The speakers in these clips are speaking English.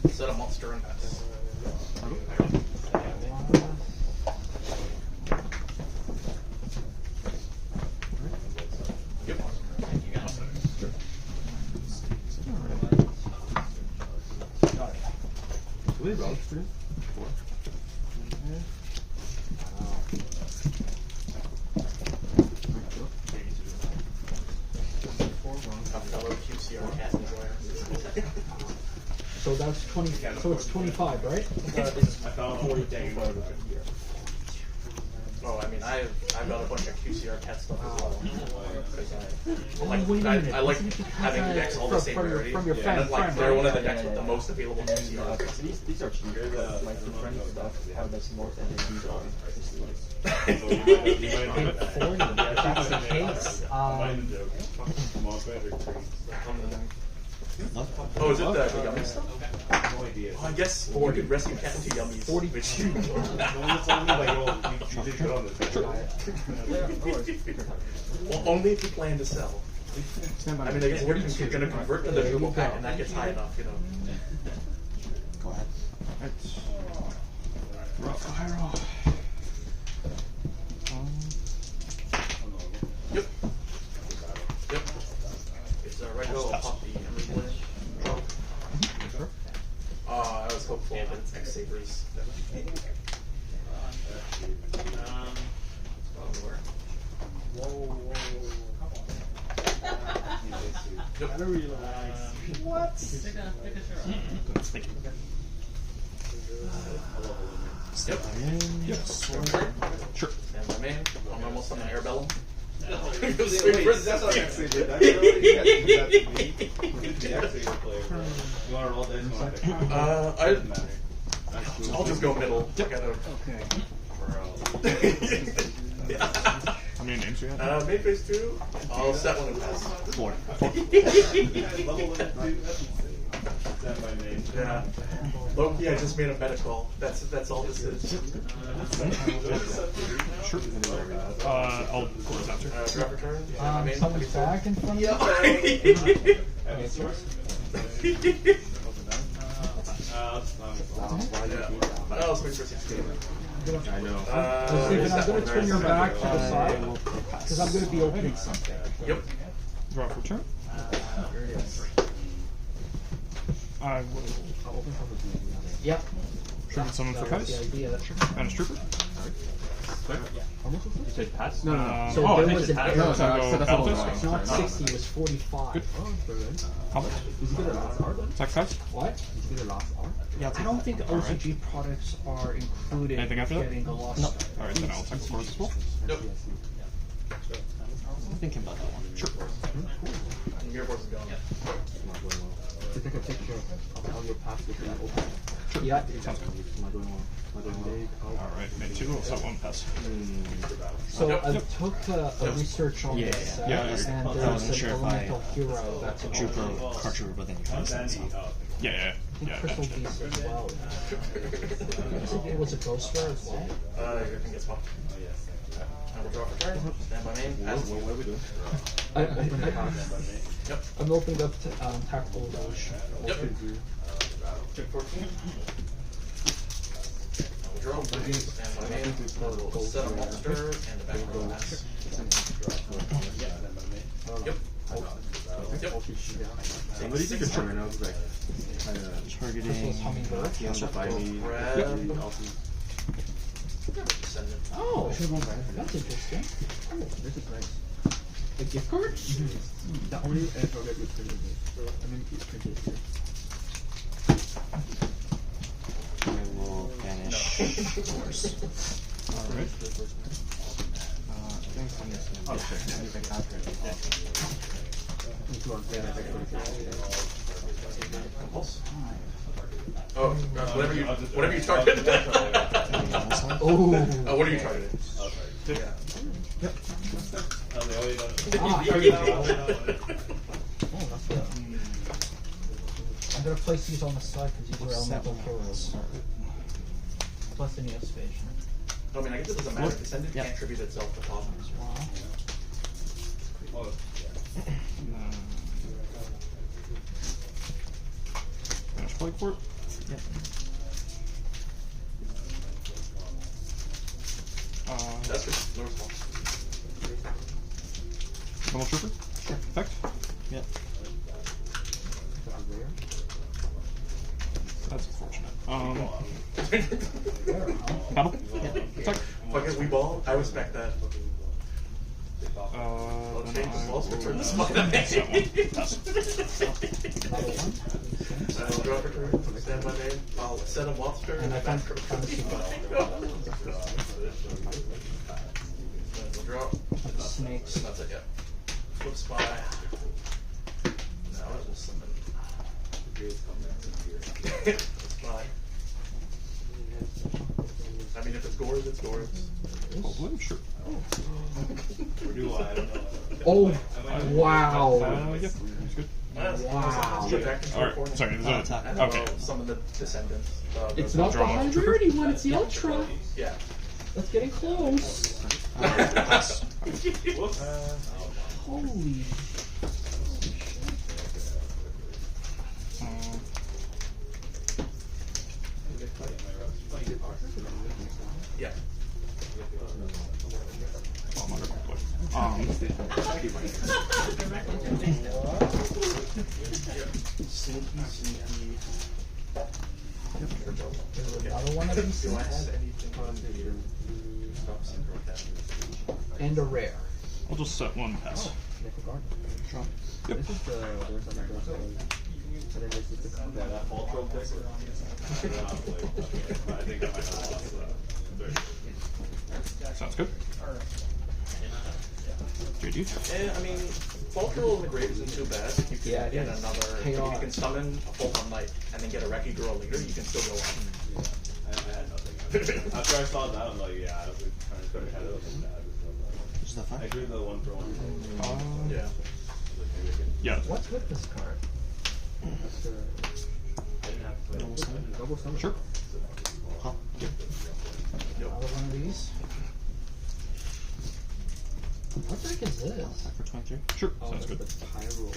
Set a monster and pass. Yep. We roll 4. So that's 20. So it's 25, right? Oh, I mean, I've got a bunch of QCR cat stuff as well. Wait a minute, I like isn't it because, having decks all the same rarity. from your Yeah, fan and, like, friend, they're right? one of the decks with the most available QCR. These are cheaper. Like the friendly stuff, have the most, and then these are If that's the case, Oh, is it the yummy stuff? Oh, I guess you could rescue cat into yummies. 40. Which you... Well, only if you plan to sell. I mean, I guess you're going to convert to the triple pack, and that gets high enough, you know. Go ahead. Yep. Yep. It's right go. I'll pop the Emerald Blade. I was hopeful, but it's X Sabers. Yep. what? Yep. Sure. And my man, I'm almost on the air bellum. Wait, that's not X Saber. That's really the X Saber player. You want to roll dice? I'll just go middle. Okay. How many names do you have? Main phase 2. I'll set one and pass. 4. Yeah. Loki, I just made a meta call. That's all this is. Sure. I'll close after. Drop return. Someone's back in front of you? I'll swing for 16. I know. Stephen, I'm going to turn your back to the side, because I'm going to be opening something. Yep. Draw for turn. I will Yep. trigger someone for That was Kais. the idea. And a trooper. You said pass? So I there think was it's an pass. error. So go Battlefist. It's not 60, it was 45. Good. Combat. Attack Kais. What? Yeah, I don't think OCG products are included Anything after that? getting the lost. No. Alright, then I'll attack the cards as well. Nope. I'm thinking about that one. Sure. Your force is gone. To take a picture of how your pass is going to open. Sure. Yeah. Sounds good. Alright, made 2. I'll set 1 pass. So Yep. I took a research on Yeah, this, yeah. and I there's wasn't an sure if elemental hero that's a Trooper, card trooper, but then you can send some. Yeah. Crystal Beast as well. It was a ghost rare as well. Your thing gets popped. I will draw for turn. Stand by main. Pass. What are we doing? Yep. I'm opening up to Tactical Evolution. Yep. Check 14. I will draw. Stand by main. We'll set a monster and a back row pass. Yep. Yep. Somebody take a turn right now. It's like, Targeting. Crystal's Hummingbird. Send it. Oh, that's interesting. Oh, there's a price. A gift card? The only airdrop that you printed it. I mean, it's printed here. I will banish. Alright. Compulse. Oh, whatever you target. Oh, What are you targeting? here you go. Oh, that's good. I'm going to place these on the side because these are elemental heroes. Plus the Neospatial. I mean, I guess it doesn't matter. Descendant can't attribute itself to problems. Wow. Finish play for it. Yep. That's good. No response. Double trooper? Sure. Effect? Is Yep. that rare? That's unfortunate. Rare, huh? Battle? Yep. Effect? Fuck it, we ball. I respect that. Then Change the I balls, will return the set spot. one. Pass. Another one. Draw return, stand by name. I'll set a monster And I found back a super. Draw. Snakes. That's it, yeah. Flip spy. Now I'll just summon. Spy. I mean, if it's Gores, it's Gores. Probably, sure. Or do I? I don't know. Oh, wow. Yeah, that's good. Wow. Alright, sorry, is that And okay? some of the descendants. It's the- not the draw. high rarity one, it's the ultra. Yeah. That's getting close. Pass. Whoops. Holy. Yeah. Oh, I'm under conflict. Sneaky, sneaky. There's another one of these Do I things. have anything on video? Stop syndrome that. And a rare. I'll just set one pass. Nickel Guard. Yep. This is the. There's another one. And then this is the Yeah, that fall troll pick. I think I might have lost that. Sounds good. JD. I mean, Falter in the grave isn't too bad. You can Yeah, it get is. another. If Chaos. you can summon a full-on knight and then get a Wrecky Girl later, you can still go on. I had nothing. After I saw that, I'm like, yeah, I was trying to put ahead of it. Is that I drew the 1-for-1. Yeah. Yeah. What's with this card? That's the. I didn't have to play. Double summon. Sure. Yep. Another one of these. What the heck is this? For 23. Sure. Oh, Sounds that's good. the pyro guy.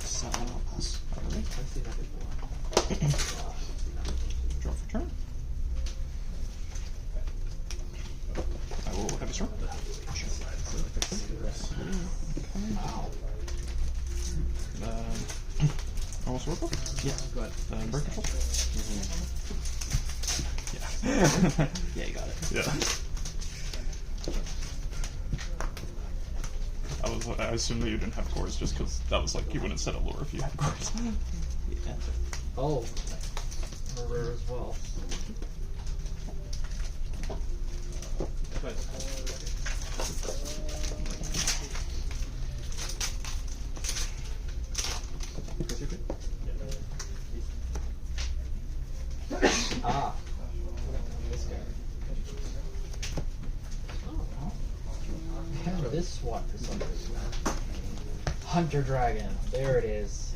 Set one, I'll pass. Alright. I've seen that before. Draw for turn. I will have a sword. Wow. Almost work? Yeah, go ahead. Break control? Yeah. Yeah, you got it. Yeah. I assumed that you didn't have cores just because that was like you wouldn't set a lure if you had cores. Yeah. Oh. A rare as well. Ah. This guy. Oh. And this one for some reason. Hunter Dragon. There it is.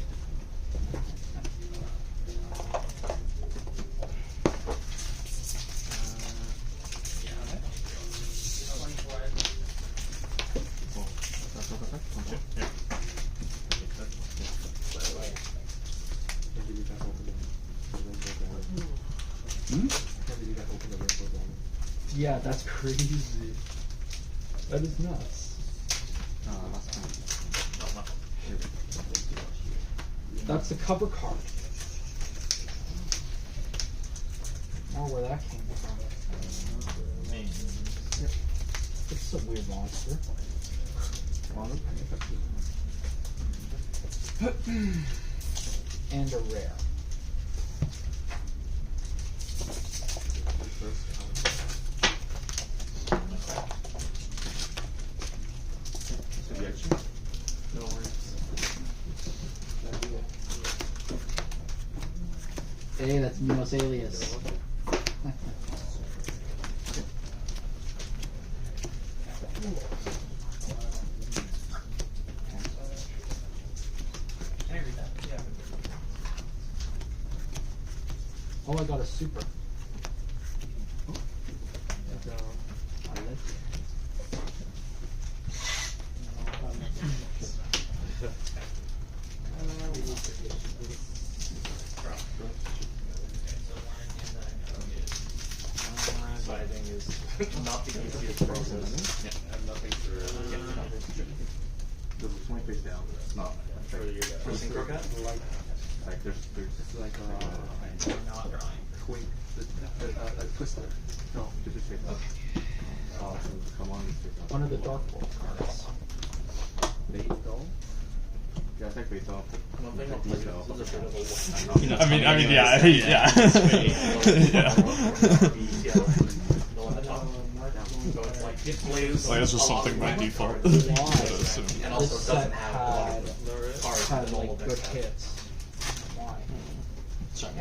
Yeah, that's crazy. That is nuts. That's the cover card. Oh, where that came from. It's a weird monster. And a rare. No worries. Hey, that's Minos Alias. Oh, I got a super. Not the easiest process. I have nothing for The point face down. It's not. for you guys. For synchro cat? Like there's It's like twink, a twister. No, just face up. Come on, face up. One of the Dark Wolf cards. Face down. Yeah, it's like face up. One thing I'll play is a bit of a I mean, yeah, yeah. No one to talk. So it's like it plays. Like, this was a lot something of by my default. cards. I would assume. And also This doesn't set have a lot of the cards had that normal like good decks have. hits. Why?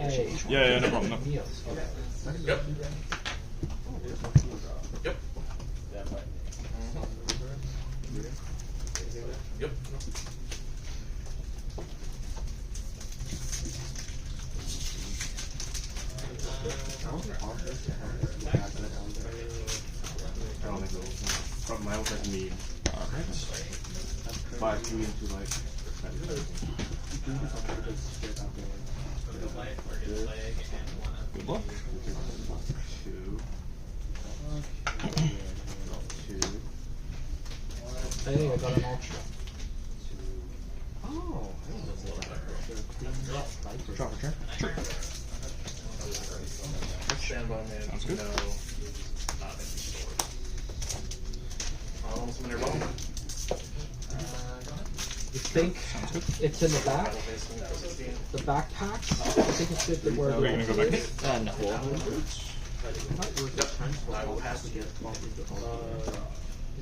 Hey, Yeah, no problem. No. Neos. Yep. Yep. That might. Yep. I don't think so. Probably my old like me. Buy 2 into like. Good luck. 2. 2. Hey, I got an ultra. oh, Drop a turn. Sure. Standby man. Sounds good. No. Not in store. Almost minute bone. You think Sounds good. it's in the back? Battle basement for 16. The backpack? I think it's good to where Are we gonna go back? No. I will pass you.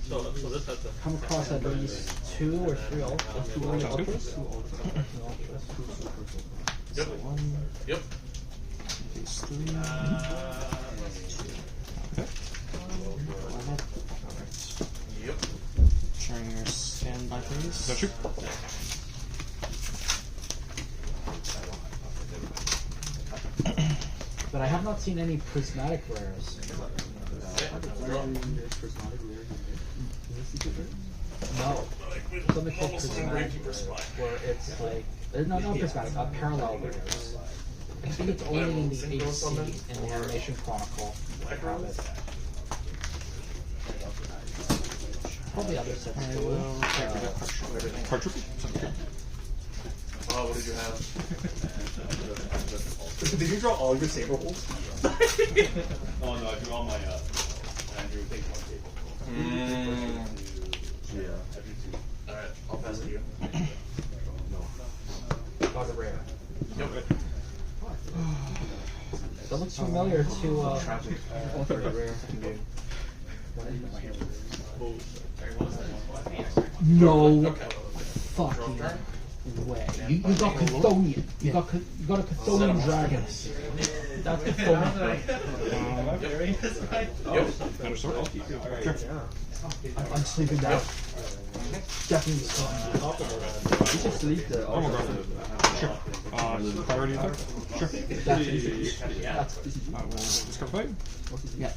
So this has to Come across at least 2 or 3 ultras. Sounds good. Yep. Yep. These 3. Okay. Yep. Sharing your standby phase. Is that true? But I have not seen any prismatic rares. No. Something called prismatic, where it's like no, not prismatic, parallel rares. I think it's only in the AC and the Animation Chronicle. I have it. Probably other sets I too. will card triple. Sounds good. Oh, what did you have? Did you draw all your saber holes? Oh no, I drew all my Andrew things on table. Yeah. Alright, I'll pass it to you. Got a rare. Yep. That looks familiar to Rare. no Okay. fucking way. You got Chthonian. You got a Chthonian dragon. That's Chthonian. Yep. Better sort. Sure. I'm sleeping now. Definitely sleeping. you should sleep the Normal graph. Sure. Priority attack? Sure. That's I will discard Vayu. Yeah.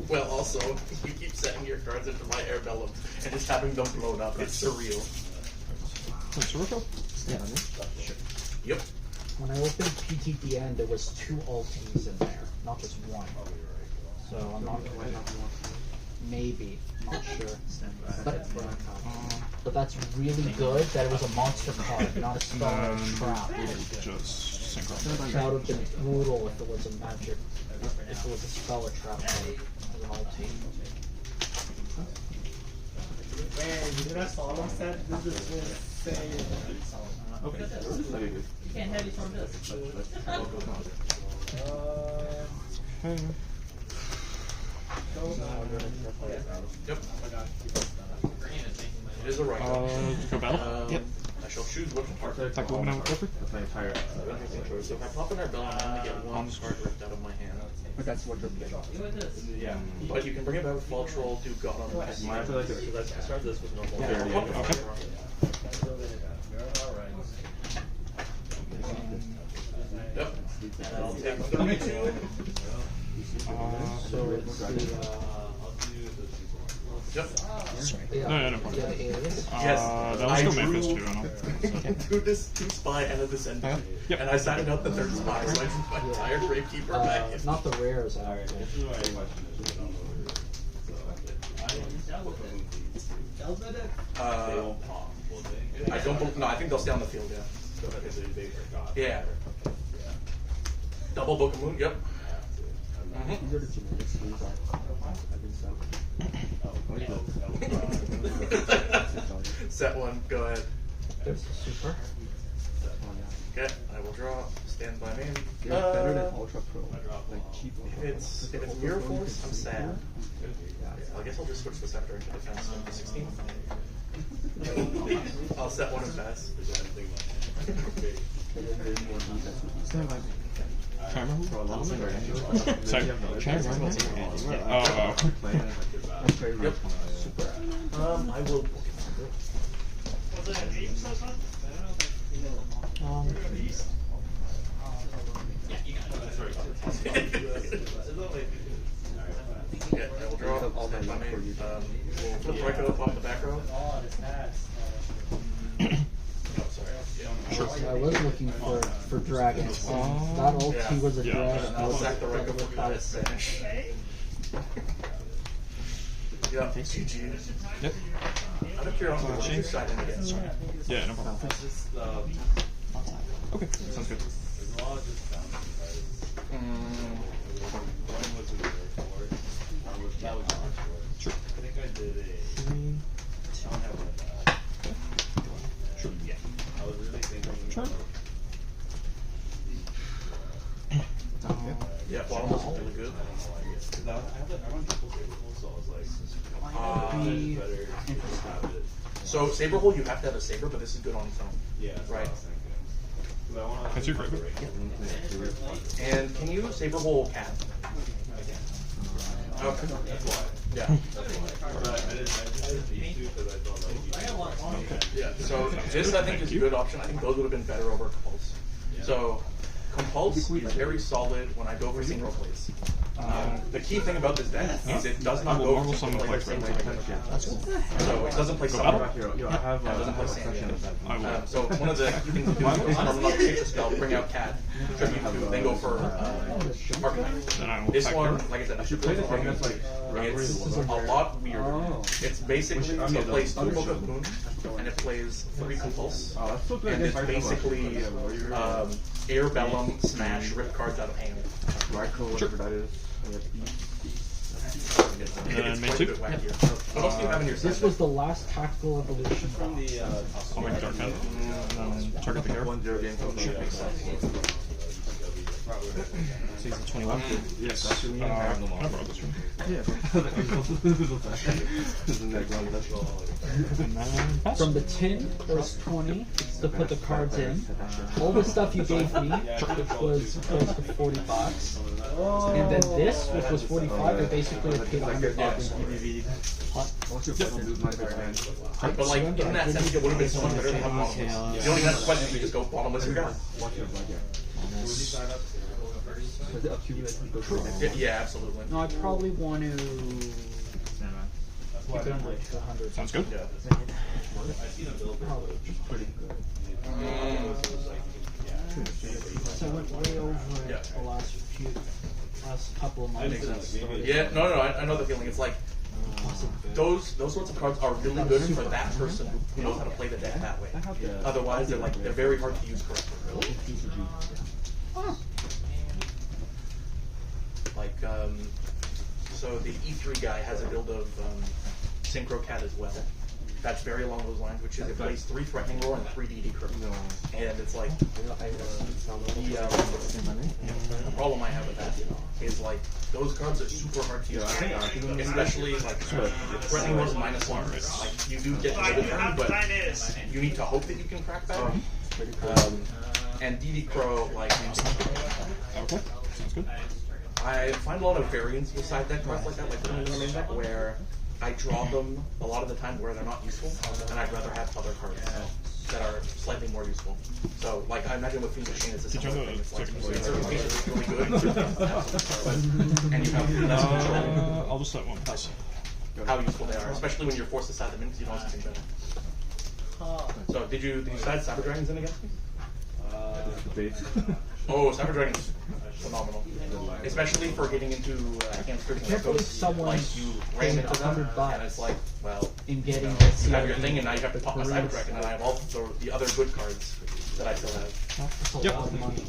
Well, also, you keep setting your cards into my air bellum and just having them blown up. It's surreal. Thanks, Rico. Yeah. Yep. when I opened PTDN, there was 2 ultis in there, not just one. So I'm not maybe, not sure. But that's really good that it was a monster card, not a spell or a trap. Just synchro. That would have been brutal if it was a magic, if it was a spell or trap card as an ulti. You know Solo said this is say Okay. you can't have it from this. Okay. Yep. It is a right. Go battle? Yep. I shall choose which part. Attack movement out with That's my entire. So if I pop an Arbella, I only get one card ripped out of my hand. But that's what the Yeah. But you can bring it back with Fall Troll, do God on the I feel like I started this with normal. Okay. Yep. And I'll take 32. So it's the, Yep. yeah, No problem. yeah, it is. Yeah, that was I still drew Memphis too. I don't two spy and a descendant, Yep. and I signed out the third spy, so I drew my entire gravekeeper back. Not the rares. Alright, this is my question. Is I don't know where it is. So, what moon these? They won't pop, will they? I don't. No, I think they'll stay on the field. Yeah. Because they forgot. Yeah. Yeah. Double Book of Moon. Yep. These are the genetics things I've been selling. Set one. Go ahead. There's a super. Okay. I will draw. Stand by name. They're better than Ultra Pro. Like cheap. If it's Mirror Force, I'm sad. I guess I'll just switch this after into defense. Number 16. I'll set one and pass. Sorry. Oh, That's very Yep. super. I will. Yeah, I will draw. All my luck for you. We'll flip the right up off the back row. Oh, this pass. Oh, sorry. Yeah. I was looking for dragons. That ulti was a Yeah. dragon. I I'll was sack the right like, for that Spanish. Yeah, GG. Yep. Out of curiosity, what you side in against? Yeah, no problem. Okay, sounds good. Sure. I think I did a. Sure. Yeah. I was really thinking. Sure. Yeah, bottom was really good. I run triple table, so I was like, Be better to have it. So saber hole, you have to have a saber, but this is good on its own. Yeah, that's what I Right. was thinking. 'Cause I wanna- That's your grave. And can you saber hole cat? Okay. That's why. Yeah. But I did these two because I thought like. Yeah. So this I think is a good option. I think those would have been better over Compulse. So Compulse is very solid when I go for synchro plays. The key thing about this deck is it does not go for synchro plays the same way. So it doesn't play summer. Yo, I have It doesn't play section Sand. of that. I will. So one of the key things to do is normally not take the spell, bring out Cat, tribute to, then go for Arcanine. Then I will This attack one, her. like I said, I You should play play the thing that's like It's a lot weirder. Oh. It's basically, so I mean, it plays the 2 Book other of Moon, and it plays 3 Compulse. Oh, that's so good. And it's basically Air Bellum, Smash, rip cards out of hand. Raikou, whatever that is. It's main quite a two? bit wackier. What else do you have in your set? This was the last tactical evolution. From the I'll make a dark hand. Target the hero. 1-0 game. Season 21. Yes, actually, I borrowed this one. yeah. And then pass. From the tin, there's 20 to put the cards in. All the stuff you gave me, which was close to 40 bucks. And then this, which was 45, I basically paid $100. But like, in that sense, it would have been so much better to have bottomless. You don't even have to question, you just go bottomless and go. Yeah, absolutely. No, I probably want to keep it under 200. Sounds good. Yeah. So I went way over it the last couple of months. Makes sense. Yeah, no, I know the feeling. It's like, those sorts of cards are really good for that person who knows how to play the deck that way. Otherwise, they're very hard to use correctly. Like, so the E3 guy has a build of Synchro Cat as well. That's very along those lines, which is it plays 3 Threatening Roar and 3 DD Curve. And it's like, the problem I have with that is like, those cards are super hard to use. Especially like, Threatening Roar is -1. Like, you do get to the turn, but you need to hope that you can crack that. And DD Crow, like, Okay, sounds good. I find a lot of variance with side deck cards like that, like putting them in the main deck, where I draw them a lot of the time where they're not useful, and I'd rather have other cards that are slightly more useful. So, like, I imagine with Fiend Machine, it's a similar thing. It's like, in certain cases, it's really good, and you have less control I'll just let one pass. how useful they are, especially when you're forced to side them in because you don't have something better. So did you decide Cyber Dragons in against me? Debate. Oh, Cyber Dragons, phenomenal. Especially for getting into hamsters and can't believe echoes. someone Like you ran paid into them, $100 and it's like, well, in getting you this. have your thing, and now you have to pop my Cyber Dragon, and I have all the other good cards that I still have. That's a Yep. lot of money.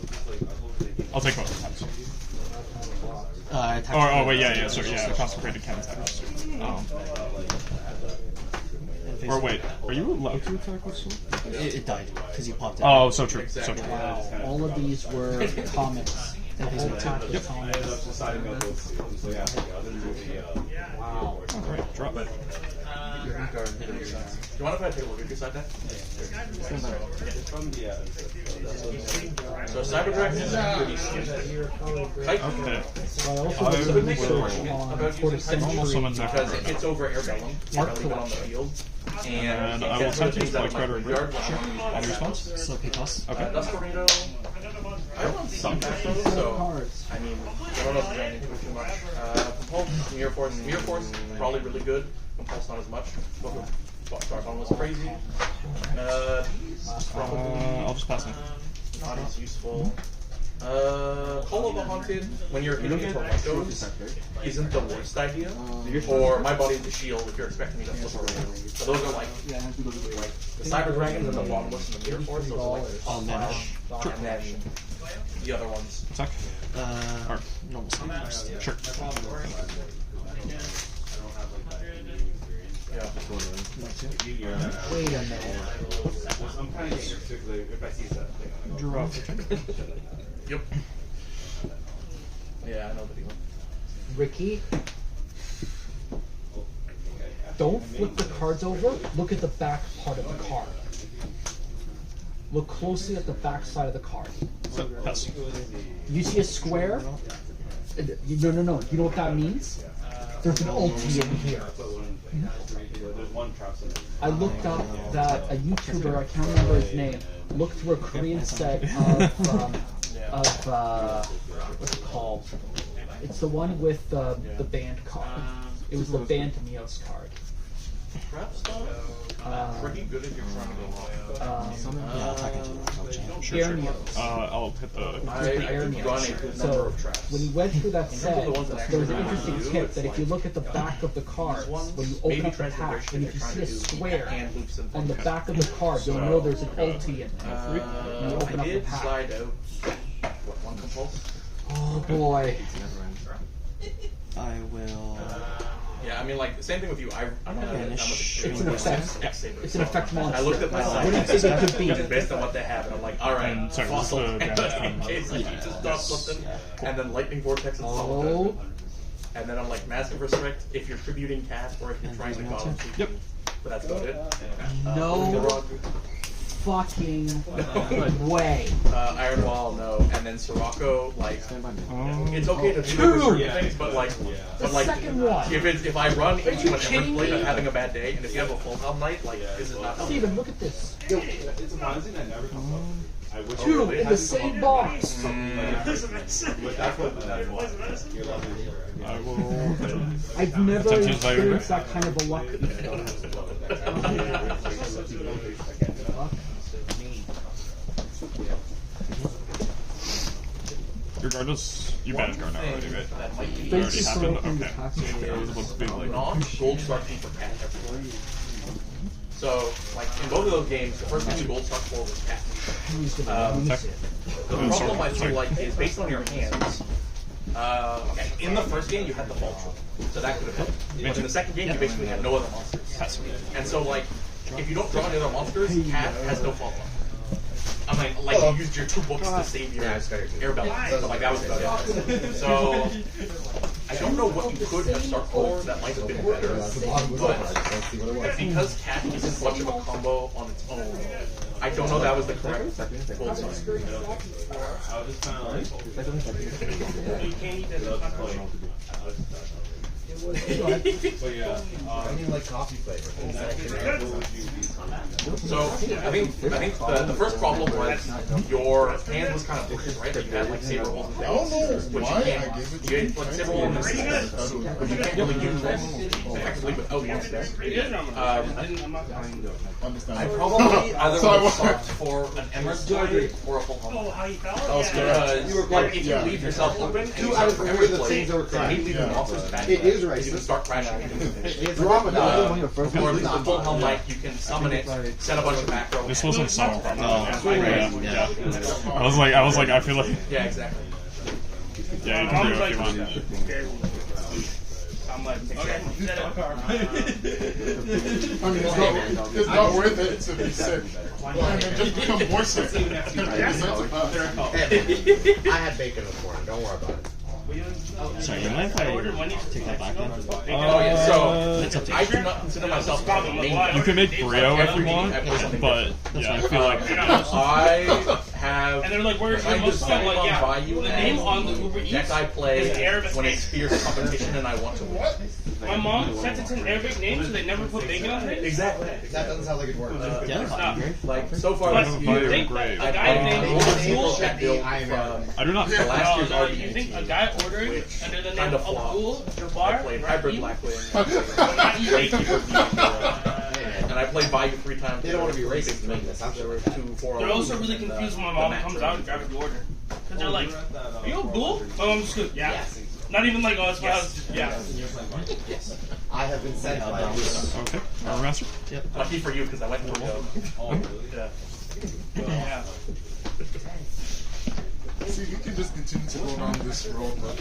I'll take both times. Oh wait, yeah, sorry, yeah, consecrated can attack. Or wait, are you allowed to attack with sword? It died because you popped it. Oh, so true, so true. Wow, all of these were comics. The whole pack was comics. Wow. Oh, great, drop it. Do you mind if I take a look at your side deck? So Cyber Dragon is pretty skilled. Type Okay. So I also I did some will research on about using Type normal summon that because card. it hits over Air Vellum, Vellum on the field, and I it will gets rid of attempt to things out like of my Predator graveyard. On your response? So pay toss. Okay. Dust Tornado. I don't see macro, so I mean, I don't know if you're into it too much. From home, Mirror Force, probably really good. Compulse not as much. Starbound was crazy. Probably I'll just pass him. not as useful. Call of the Haunted, when you're hitting tornadoes, isn't the worst idea. Or My Body is the Shield if you're expecting me to flip around. So those are like the Cyber Dragons and the Bottomless and the Mirror Force. Those are like All manage. and then the other ones. Attack. Or, Normal summon first. sure. Yeah. Wait a minute. I'm kind of if I see something. Draw. Yep. Yeah, I know the deal. Ricky, don't flip the cards over. Look at the back part of the card. Look closely at the back side of the card. So, pass. You see a square? No. You know what that means? There's an ulti in here. There's one trap. I looked up that a YouTuber, I can't remember his name, looked through a Korean set of what's it called? It's the one with the band card. It was the band Neos card. Perhaps pretty good if you're trying to go off. Yeah, attack into that. Sure. Air Neos. I'll hit the. I could run a good number So of traps. when you went through that set, the ones that there was an actually interesting do, tip it's that if you look at the back of the cards, when you open Maybe up the pack, transfiguration and if if you you're see a trying to do square hand loops and on the things. back of the card, you'll know there's an ulti in there. When you open I up the did pack. slide out one compulse. Oh boy. I will. Yeah, I mean, like, the same thing with you. I don't know that much It's an effect. It's an effect monster. I looked at my What side. do you think it could be? Just based on what they have, and I'm like, alright, And sorry, what's fossil. the damage from- In case I need to stop something. And then lightning vortex and solid. Oh, And then I'm like, massive restrict if you're tributing cat or if you're trying to god. Yep. But that's about it. no fucking way. Iron Wall, no. And then Sirocco, like, it's okay to do Two! certain things, but like, second one. if I run into you an kidding Everblade, I'm me? having a bad day, and if you have a full helm night, like, this is not helpful. Steven, look at this. It's amazing that never comes up. I wish Two really? in the same box. But that's what you're loving. I will. I've never Attempt to use Vayu. experienced that kind of a luck before. Regardless, you banned Garnet already, right? That might be It already Thank you happened? for opening the Okay. package. I was about to be like. non-gold starting for cat everywhere. So, like, in both of those games, the first thing you gold start for was cat. Who's gonna lose Tech. it? The problem I feel like is based on your hands. Okay, in the first game you had the Vulture, so that could have been. But in the second game you basically had no other monsters. And so like, if you don't draw any other monsters, Cat has no follow-up. I mean, like you used your 2 books to save your air belt, so like that was about it. So I don't know what you could have start for that might have been better, but because Cat isn't much of a combo on its own, I don't know that was the correct gold start. I was just kind of like, But yeah, I need like coffee flavor. So I think the first problem was your hand was kind of bushy, right? Like you had like saber holes and I don't know things, which why you I can't. gave it You to get like saber hole in the system, which you can't really use effectively without one step. Understand. I probably either would have sought for an emerald blade or a full helmet. Oh, how you felt? Because like if you leave yourself open and you start for emerald blade, immediately the monsters attack you. It is You can racist. start crashing. It's wrong with that. Or at least the full helmet, you can summon it, set a bunch of macro. This and- wasn't summer from Yeah. I was like, I feel like, Yeah, exactly. yeah, you can do it if you want. I'm like, okay. I mean, it's not worth it to be sick. And then just become more sick. I had bacon this morning. Don't worry about it. Sorry, you mind if I take that back then? Oh yeah, so That's up to you. I do not consider myself a main. You can make Brio if you want, but yeah, I feel like I have. And they're like, where's your kind of most I'm like, yeah. Vayu The name on the Uber deck Eats I play is Arabic when name. it's fierce competition and I want to win. My mom sent it to an Arabic name, so they never put bacon on it. Exactly. That doesn't sound like it works. Yeah, It's not. Like so far But this you year, think great. that a guy named Abdul, that build from I do not. last year's no, you RBG think a team. guy ordering under the name Kind of of flopped. Abdul I Jabbar played hybrid Rahim Blackwing. will not eat bacon. And I played Vayu 3 times. They don't want to be There were racist six about this. I'm There sure were of that. 2, 4. They're also really confused when my mom comes out and grabs the order. Because they're like, are you Abdul? My mom's just goes, yeah. Yes. Not even like, oh, it's my house. Yeah. I have been sent by you. Okay, Armor Master. Lucky for you because I went to Yeah. Yeah. See, we can just continue to go down this road, but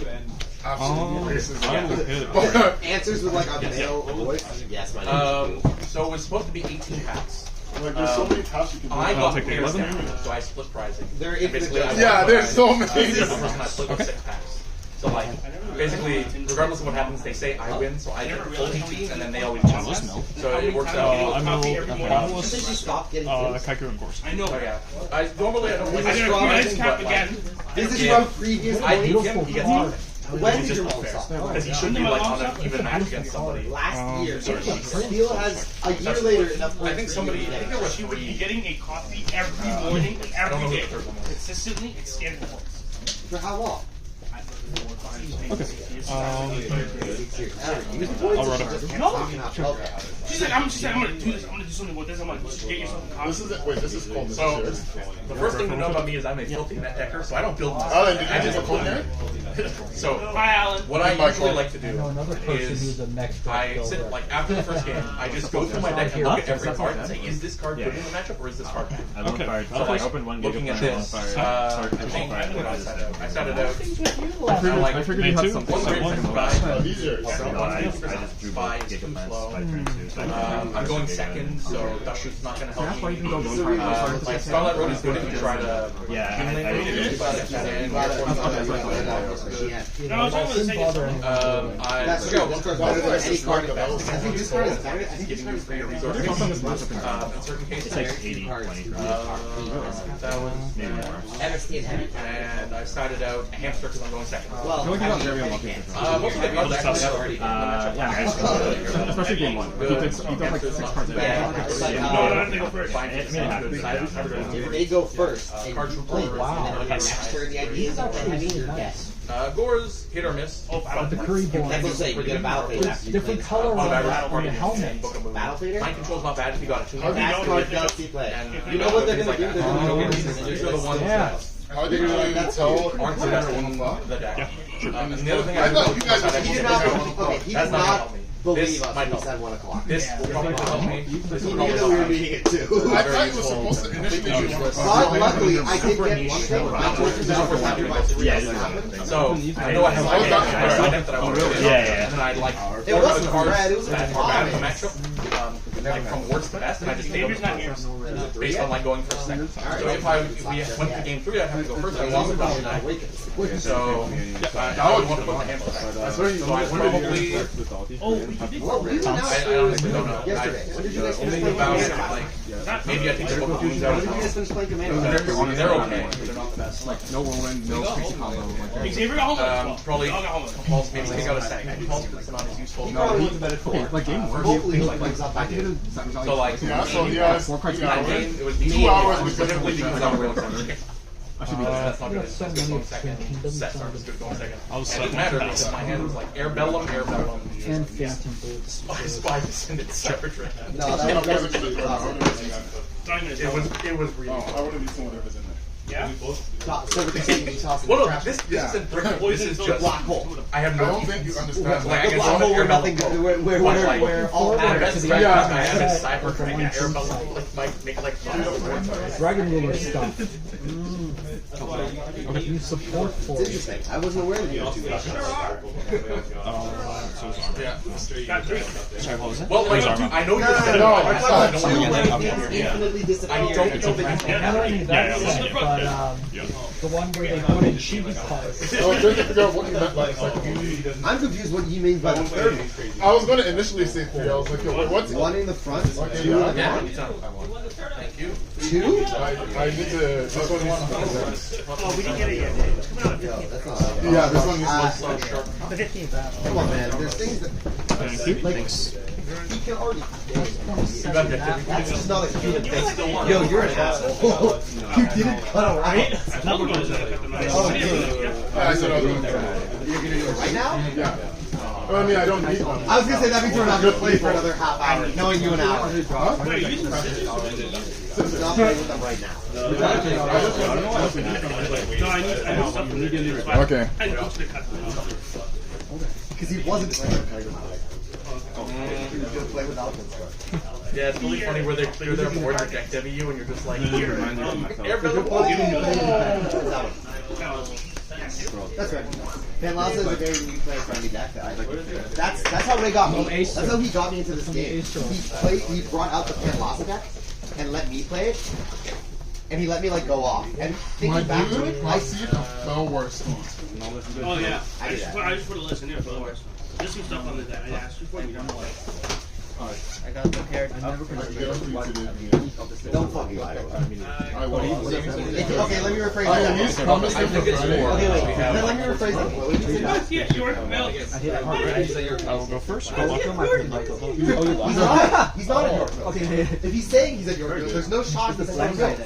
absolutely racist. I will hit. Answers with like a male voice. Yes, my name. So it was supposed to be 18 packs. Like, there's so many paths you can do. I I'll got take the pairs 11. down, so I split pricing. They're And basically, I Yeah, won there's so many. the numbers and I split with 6 packs. So like, basically, regardless of what happens, they say I win, so I get full 18, and then they always lose. So it works out. I'm You think you stopped getting kills? Kaiku and Gorse. I know. Oh yeah. Normally I don't like I to got a draw nice anything, cap but again. like, This is Yeah. from previous I beat points. him, he gets nothing. When It's did just your mom unfair. stop? Because he should be like on an even match against somebody. Last year. Steel has a year later enough I think somebody, I think there were She would be 3. getting a coffee every morning and I don't know every who day. the third one was. Consistently, it's standard points. For how long? Okay. I'll run it. No. She's like, I'm gonna do this. I'm gonna do something with this. I'm like, just get yourself a coffee. This is it. Wait, this is called So, this. the first thing to know about me is I'm a filthy net decker, so I don't build myself. Oh, and did I you just have a code there? So, Hi, Alan. what I My usually code. like to do Another person is who's a next I sit, like, after the first game, I just go through my deck and look at every card and say, is this card good in the matchup or is this card bad? Okay. So, like, looking at this, I think I started out. I figured you had something. One great One second last guy. Oh, these are. Spy is too slow. I'm going second, so Dushu's not going to help me. Like Starlight Road is good if you try to. No, it's over the second. I forgot one card better than is any card. the I best. think this card is better. I think this Giving card you is free better. resources. In certain cases, that was and I started out a hamster because I'm going second. Well, most of the cards actually have already Especially game 1. He takes like 6 cards in. No, I have to go first. they go first. And Card you play trooper. wow. And next turn, the idea is that having your guess. Gores, hit or miss. But the Curry Boy That's what I'm saying. You get a battle phase after you different play color One of average on the helmet. book of moves. Battle fader? Mind control's not bad if you got a 2. That card does be played. And You know what they're gonna do? They're Oh, gonna do these are the ones Yeah. that How did you tell? aren't the best in the deck. And the other thing I thought you guys I He did did not. not Okay, he That's did not gonna not help me. believe This us might when he help. said 1 o'clock. This will probably help me. This He will knew probably that we were help me. meeting it too. I thought it was supposed to initially be But luckily, I did get one thing. I told you that was after my 3 happened. So, I know I have I was not I decided that I wanted to do it. And then I like It ordered wasn't the cards red, it was that were bad in the vomit. matchup, like from worst to best, and I just picked David's not here. them based on like going for a second. So if we went to game 3, I'd have to go first. I lost about 9. So I would want to put the hamster back. So I probably, Oh, we did. Well, we went out I honestly don't know. yesterday. When did you guys Only finish about playing? like Maybe I think they're confused out of When did you guys finish playing Command? They're okay. They're not the best. Like no whirlwind, no crazy combo. Like, Xavier got home. Probably Pulse, maybe take out a second. Pulse is not as useful. okay, like game one. Hopefully he like brings up back in. So like, Yeah, so he has four cards. that game, it was 2 hours with specifically different because I was going second. I should be That's not You good. have so That's good many going second. kingdoms Sets on aren't as good going second. I was And it second. mattered because my hand was like Air Bellum. and Phantom Boots. Spy descended separate. No, Yeah, that's basically, It was really. I would have used whatever's in there. Yeah. so with the same you toss it in Well, the no, trash. this isn't brick. This is just Black hole. I have I no. don't think you understand. Like, I The can black summon hole Air where Bellum. nothing, where all The matters. best strike I have is Cyber Dragon. Air Bellum like make like 5. Dragon Ruler stuff. You support It's for it. interesting. I wasn't aware that you had 2 Yeah. Got 3. Sorry, what was it? Well, like, Zarma. I know you No, said it. no, I it's thought not. I don't Two, want but to it can infinitely disappear. I don't know that you Not only that, but the one where they put in chibi cards. I was trying to figure out what you meant by the second. I'm confused what he means by the third one. I was going to initially say 3. I was like, yo, wait, what's One in the front, Okay, 2 in the yeah. back. Thank you. 2? I need to. This one needs Oh, we didn't get it yet. It's coming out at 15. That's not Yeah, this one needs to. The 15th. Come on, man. There's things that Thank you. like he can already. That's just not a human thing. Yo, you're an asshole. You didn't cut around. Another one is that. Oh, dude. Yeah, I said I was going to. You're gonna do it right now? Yeah. Well, I mean, I don't need one. I was gonna say that means we're not gonna play for another half hour, knowing you an hour. Huh? Wait, you using scissors? We're not playing with them right now. No, I need something. Okay. I need to cut them. Because he wasn't playing with them. He was gonna play without them. Yeah, it's really funny where they clear their board, reject W, and you're just like, here. Air Bellum. That's right. Van Laza is a very new player friendly deck. That's how they got me. That's how he got me into this game. He brought out the Van Laza deck and let me play it, and he let me like go off. And My thinking back to dude, it, I see it fell worse. Oh, yeah. I did that. I just put a list in there for the worst. There's some stuff on the deck. I asked you for it. You don't know what. I got prepared. I guarantee today. Don't fucking lie to me. I will. Okay, let me rephrase I that. at least promised him for Friday. Okay, wait. Then let me rephrase that. What did you say? Yeah, you were I will go first. Go on. He's not at Yorkville. Okay, if he's saying he's at Yorkville, there's no shot that he's at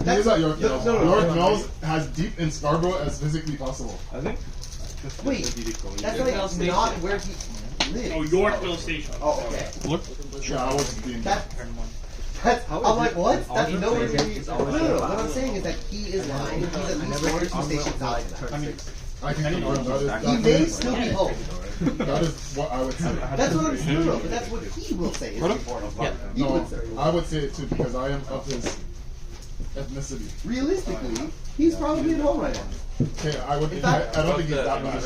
He is at York Mills. York Mills has deep in Scarborough as physically possible. I think. Wait, that's like not where he lives. Oh, Yorkville Station. Oh, okay. Look. Yeah, I wasn't being. That's, I'm like, what? That's nowhere near me. No. What I'm saying is that he is lying. He's at least 1 or 2 stations out of that. I can confirm that He may still be home. that is what I would say. That's what I'm saying. No, but that's what he will say. Is the important part. He No, would say. I would say it too because I am of his ethnicity. Realistically, he's probably at home right now. Okay, I would. In fact- I don't think he's that bad.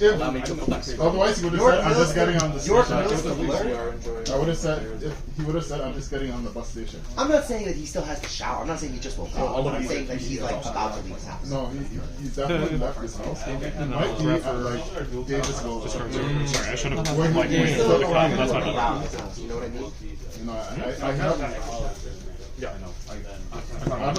Allow me to flex. Otherwise, he would have said, "I'm just getting on the York station." Mills to learn. I would have said if he would have said, "I'm just getting on the bus station." I'm not saying that he still has to shower. I'm not saying he just woke up. I'm saying that he's like about to leave his house. No, he's definitely left his house. He might be at like Davisville. Sorry, I should have Where he- like he's waited. still That's around. my bad. About his house. You know what I mean? You know, I have. Yeah,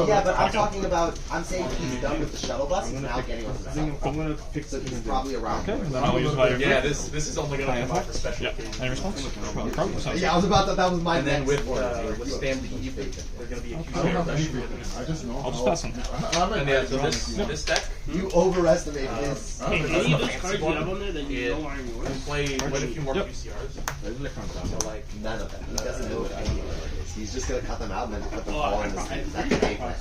Yeah, but I'm talking about. I'm saying he's done with the shuttle bus. He's now getting on the shuttle bus. I'm gonna fix So it. he's probably around. Okay, then I'll use Vayu. yeah. This is only going to come out for special Yeah. occasions. Any response? Probably sounds Yeah, I was about to. That was my And then next. with Stampede, they're going to be I accused don't of have special. anything. I just know. I'll just how- pass on. I'm And yeah, so this deck You overestimate his. Hey, That's any the of those fancy cards you one. have on there that you Yeah. know aren't yours? can play quite a few more Yep. QCRs. So like, None of them. He doesn't know what any of it is. He's just gonna cut them out and then put them all in the sleeve. That's the game plan.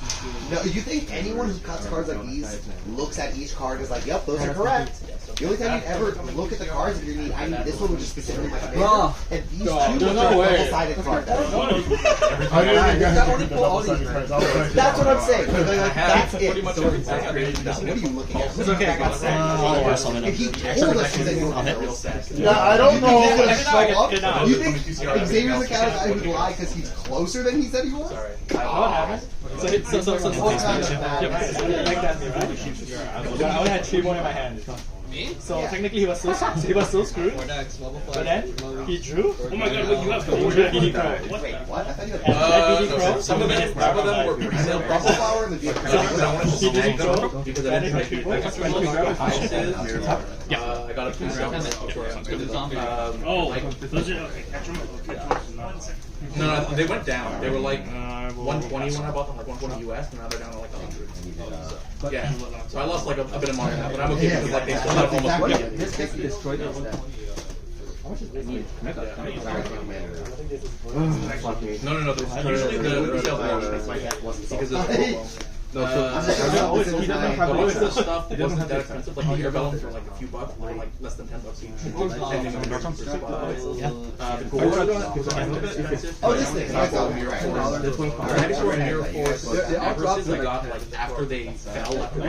No, you think anyone who cuts cards like these looks at each card and is like, "Yep, those are correct." The only time you ever look at the cards is if you need, I need this one, which is specifically my commander, and these two are double-sided cards. I didn't even get him to read the double-sided cards. I was like, That's what I'm saying. But like, that's it. pretty much So everything. what are you looking at? It's okay, I got it. If he told us he's in real Yorkville, sad. yeah, I don't know. he's gonna show up. Get You think Xavier's the kind of guy who'd lie because he's closer than he said he was? Sorry. What happened? So What kind of bad? I only had 3 more in my hand. So technically he was so screwed. But then he drew. Oh my god, wait, you have He four drew BD Pro. Wait, what? I thought you had And BD Pro. Some of them were pre-sale Apple process. flower and the vehicle. I wanted to He snag didn't them throw. because I didn't think I got a pre-sale. Oh, those are okay. Catch them. No, they went down. They were like 120 when I bought them, like 120 US, and now they're down to like 100. Yeah, so I lost like a bit of money on that, but I'm okay because like they still have almost. This gets destroyed this deck. No. Usually the resale because of No, he doesn't have the stuff wasn't that expensive. Like the air balloons were like a few bucks, or like less than $10 each. Depending on the the gold was a little bit expensive. Oh, this thing. I thought you're right. Right before Air Force Everest's, I got like after they fell, after they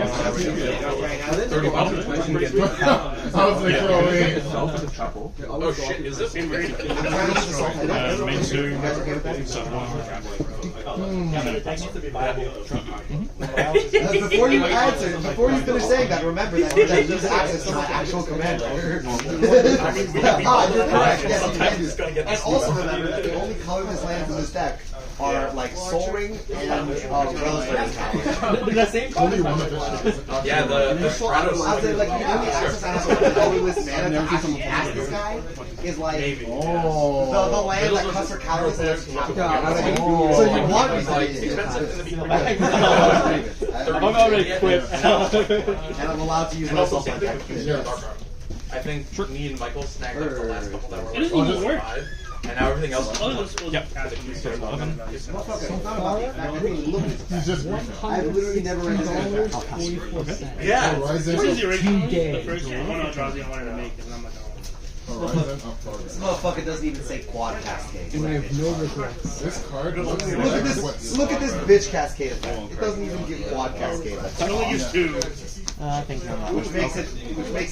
$30. I was like, oh wait. Oh shit, is this? Main two. Before you answer, before you finish saying that, remember that you lose access to my actual commander. You're correct. Yes, you can. And also remember that the only colorless lands in this deck are like Soul Ring and Relic Tower. The same Only color. one of it. Yeah, the Stratos. I was like, the only access I have to the colorless mana to actually cast this guy is like the land that cuts for colorless lands. So you want me to It's expensive in the I'm already quit. and I'm allowed to use And also myself same like thing that. with Dark Arm. I think me and Michael snagged up the last couple that were It doesn't even work. 5, and now everything else is Oh, those supposed Yep. He's just I've literally never read this book. Yeah. Horizon. What is the original? Today. The first one I wanted to make, and I'm like, Horizon up card. This motherfucker doesn't even say quad cascade. And I have no regrets. This card looks Look like at this! what's Look at this bitch cascade effect. It doesn't even give quad cascade effect. I only use two. I think I'm Which makes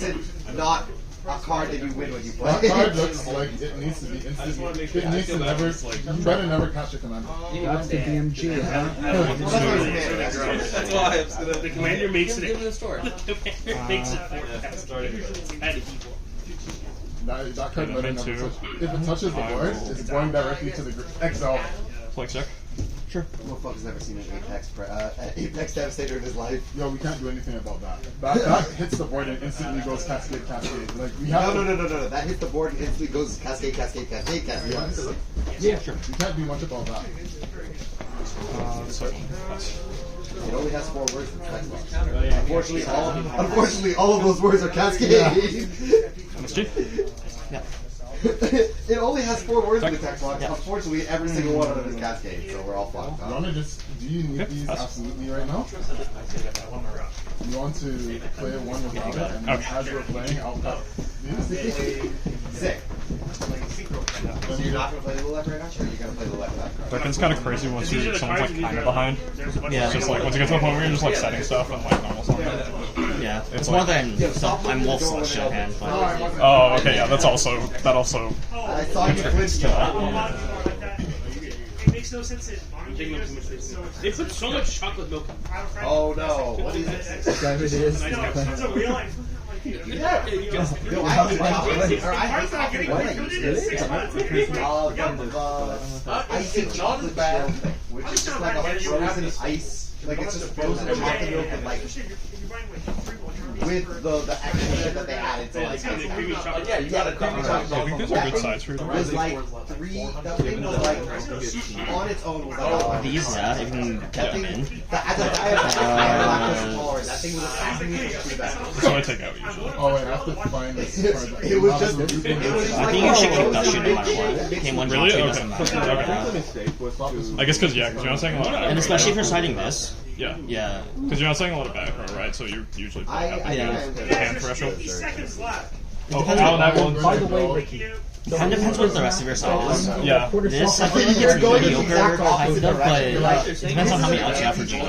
it not a card that you win when you play. That card looks like it needs to be instantly. It needs to never. You better never catch a commander. That's the DMG, huh? Well, that's what I'm saying. That's why I was gonna. The commander makes it. The commander makes it at equal. That card better never touch. If it touches the board, it's going directly to the exile. Flex check. Motherfucker's never seen an Apex Devastator in his life. Yo, we can't do anything about that. That hits the board and instantly goes cascade. Like we have. No. That hits the board and instantly goes cascade. Yes. Yeah, sure. We can't do much about that. It only has 4 words in text box. Unfortunately, all of those words are cascade. Yeah. It only has 4 words in the text box. Unfortunately, every single one of them is cascade, so we're all fucked. You wanna just? Do you need these absolutely right now? You want to play one without it, and then as you're playing, I'll cut these. Sick. So you're not gonna play the left right now? Sure, you're gonna play the left back. Like, it's kind of crazy once you're someone's like kind of behind. Yeah. It's just like once you get to the point where you're just like setting stuff and like normal stuff. Yeah. It's More like- than I'm wolf slash shit hand, but Oh, okay, yeah, that's also I saw you flinch. It makes no sense. They put so much chocolate milk. Oh no, what is this? Whatever it is. It's a real life. Yeah. Yo, I hate chocolate. Or I hate chocolate. What I hate chocolate bag, which is just like a frozen ice. Like it's just frozen chocolate milk and like with the actual shit that they added to like Creamy chocolate. Yeah, you got a creamy chocolate. I think these are good size for you. was like 3. That thing was like on its own was like these, yeah, you can get them in. that thing was assassination through that. So I take out usually. Oh wait, I have to find this card. It was just. It was I think you should keep that shit no matter what. Game 1, Really? Game 2 Okay. doesn't matter. I guess because yeah, because you're not saying a lot. And especially if you're siding this. Yeah. Yeah. Because you're not saying a lot of back row, right? So you usually I have Yeah. the hand threshold. Seconds left. Oh, Alan, that one. By the way, Ricky, Kind of depends what the rest of your side is. Yeah. This, I feel like You're it's going in the mediocre, exact kind opposite of, but direction. it depends on how many outs you have for GG.